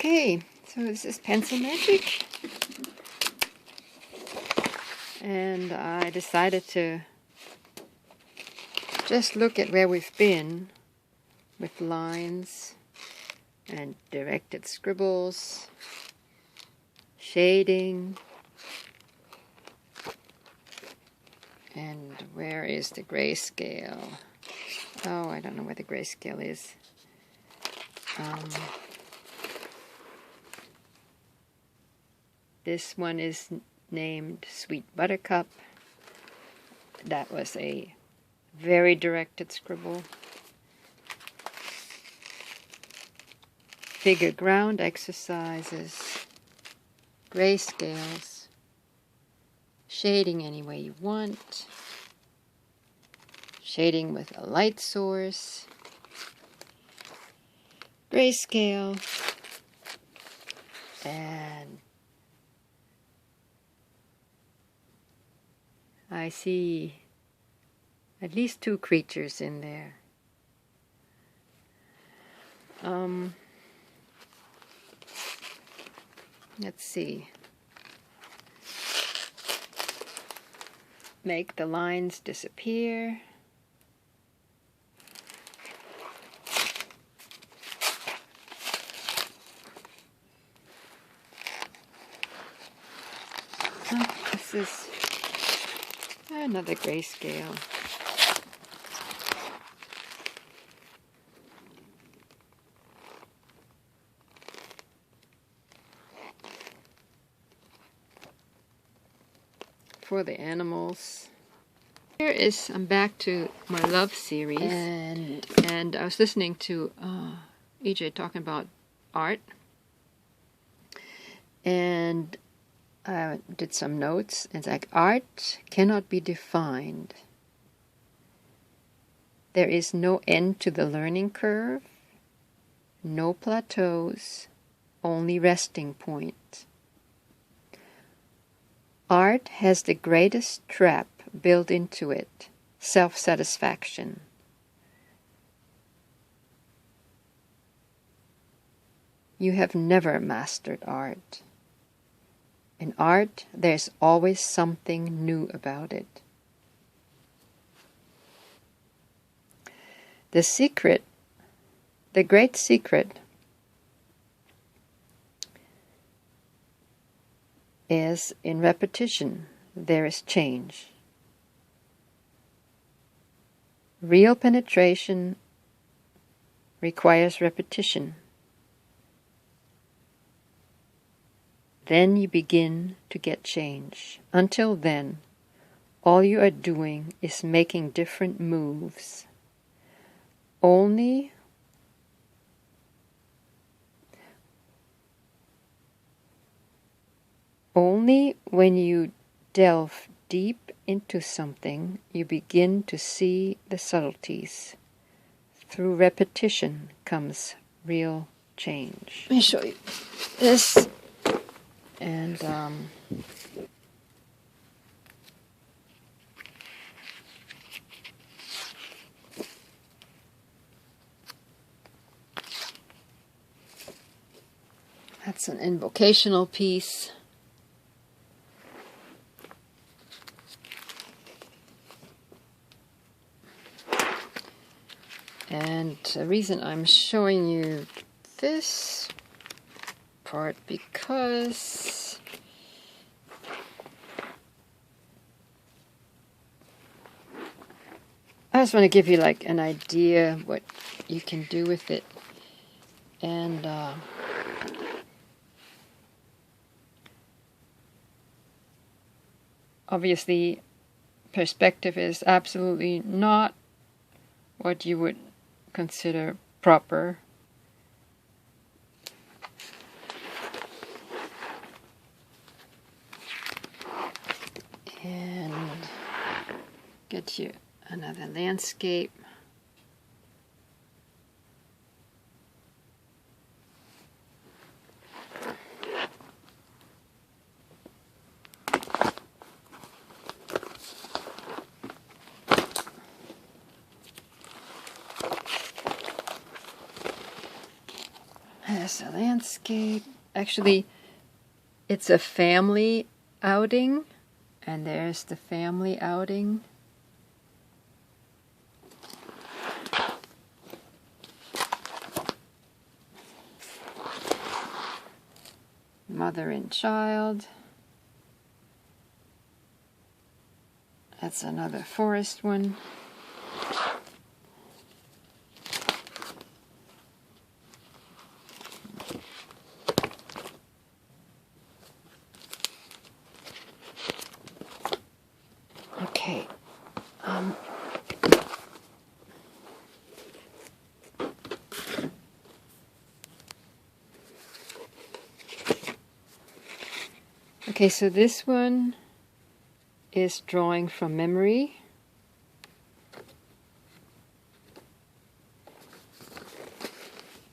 Okay, so this is Pencil Magic, and I decided to just look at where we've been with lines and directed scribbles, shading, and where is the grayscale? Oh, I don't know where the grayscale is. This one is named Sweet Buttercup. That was a very directed scribble. Figure ground exercises, grayscales, shading any way you want, shading with a light source, grayscale, and I see at least 2 creatures in there. Let's see. Make the lines disappear. Oh, this is another grayscale. For the animals. Here is, I'm back to my love series, and I was listening to EJ talking about art, and I did some notes. It's like, art cannot be defined. There is no end to the learning curve, no plateaus, only resting point. Art has the greatest trap built into it, self-satisfaction. You have never mastered art. In art, there's always something new about it. The secret, the great secret, is in repetition, there is change. Real penetration requires repetition. Then you begin to get change. Until then, all you are doing is making different moves. Only when you delve deep into something, you begin to see the subtleties. Through repetition comes real change. Let me show you this. And that's an invocational piece. And the reason I'm showing you this part, because I just want to give you like an idea what you can do with it. And obviously perspective is absolutely not what you would consider proper. And get you another landscape. There's a landscape. Actually, it's a family outing, and there's the family outing. Mother and child. That's another forest one. Okay. Okay, so this one is drawing from memory.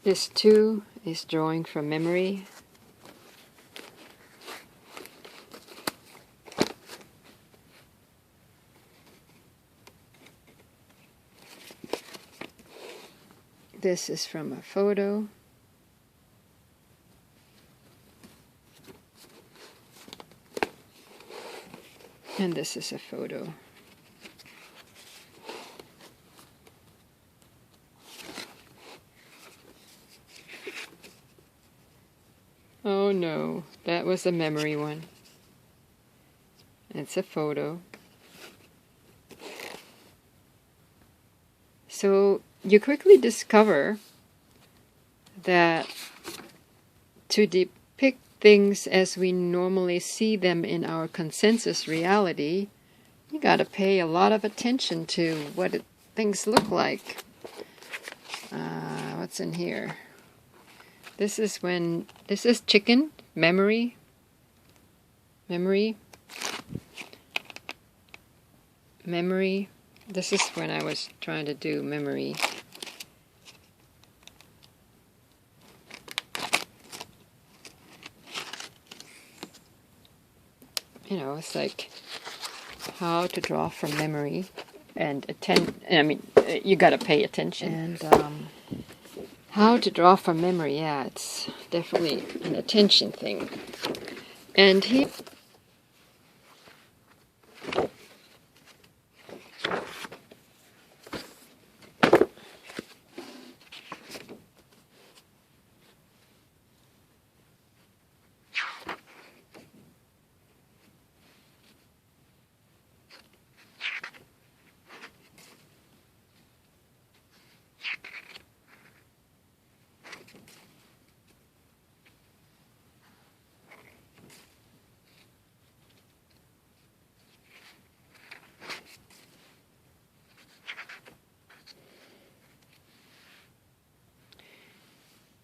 This too is drawing from memory. This is from a photo. And this is a photo. Oh no, that was a memory one. It's a photo. So you quickly discover that to depict things as we normally see them in our consensus reality, you got to pay a lot of attention to what things look like. What's in here? This is chicken, memory. This is when I was trying to do memory. You know, it's like how to draw from memory and you got to pay attention. And how to draw from memory, yeah, it's definitely an attention thing. And here,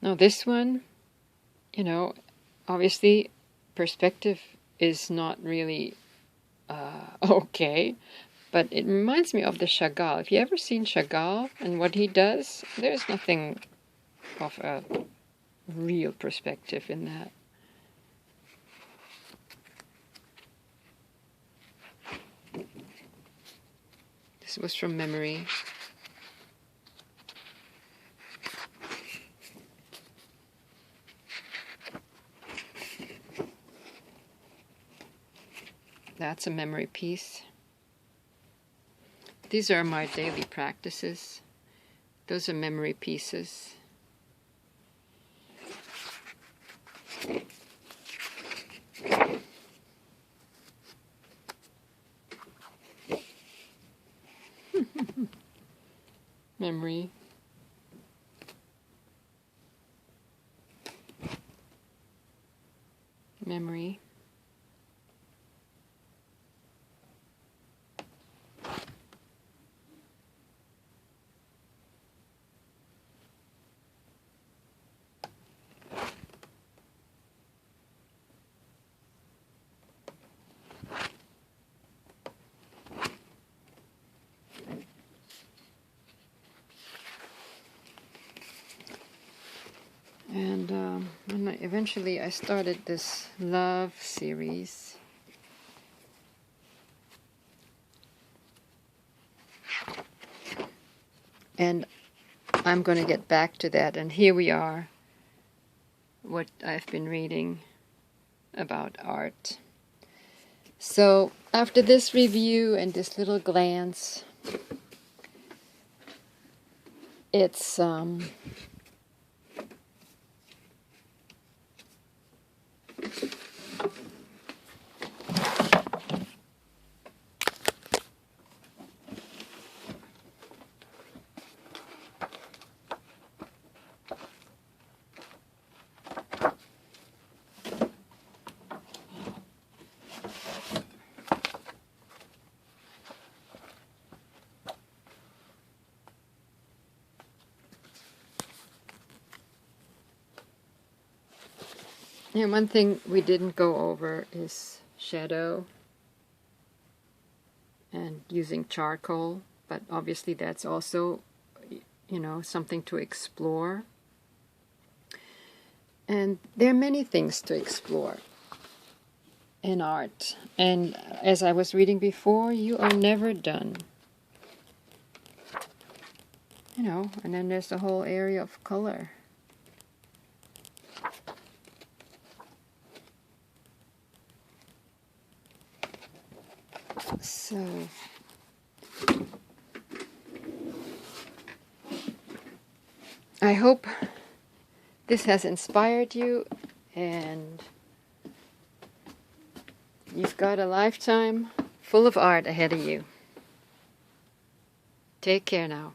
now this one, you know, obviously perspective is not really okay, but it reminds me of the Chagall. Have you ever seen Chagall and what he does? There's nothing of a real perspective in that. This was from memory. That's a memory piece. These are my daily practices. Those are memory pieces. Memory. Memory. And eventually I started this love series. And I'm going to get back to that. And here we are what I've been reading about art. So after this review and this little glance, it's and one thing we didn't go over is shadow and using charcoal, but obviously that's also, something to explore. And there are many things to explore in art. And as I was reading before, you are never done. And then there's the whole area of color. So I hope this has inspired you, and you've got a lifetime full of art ahead of you. Take care now.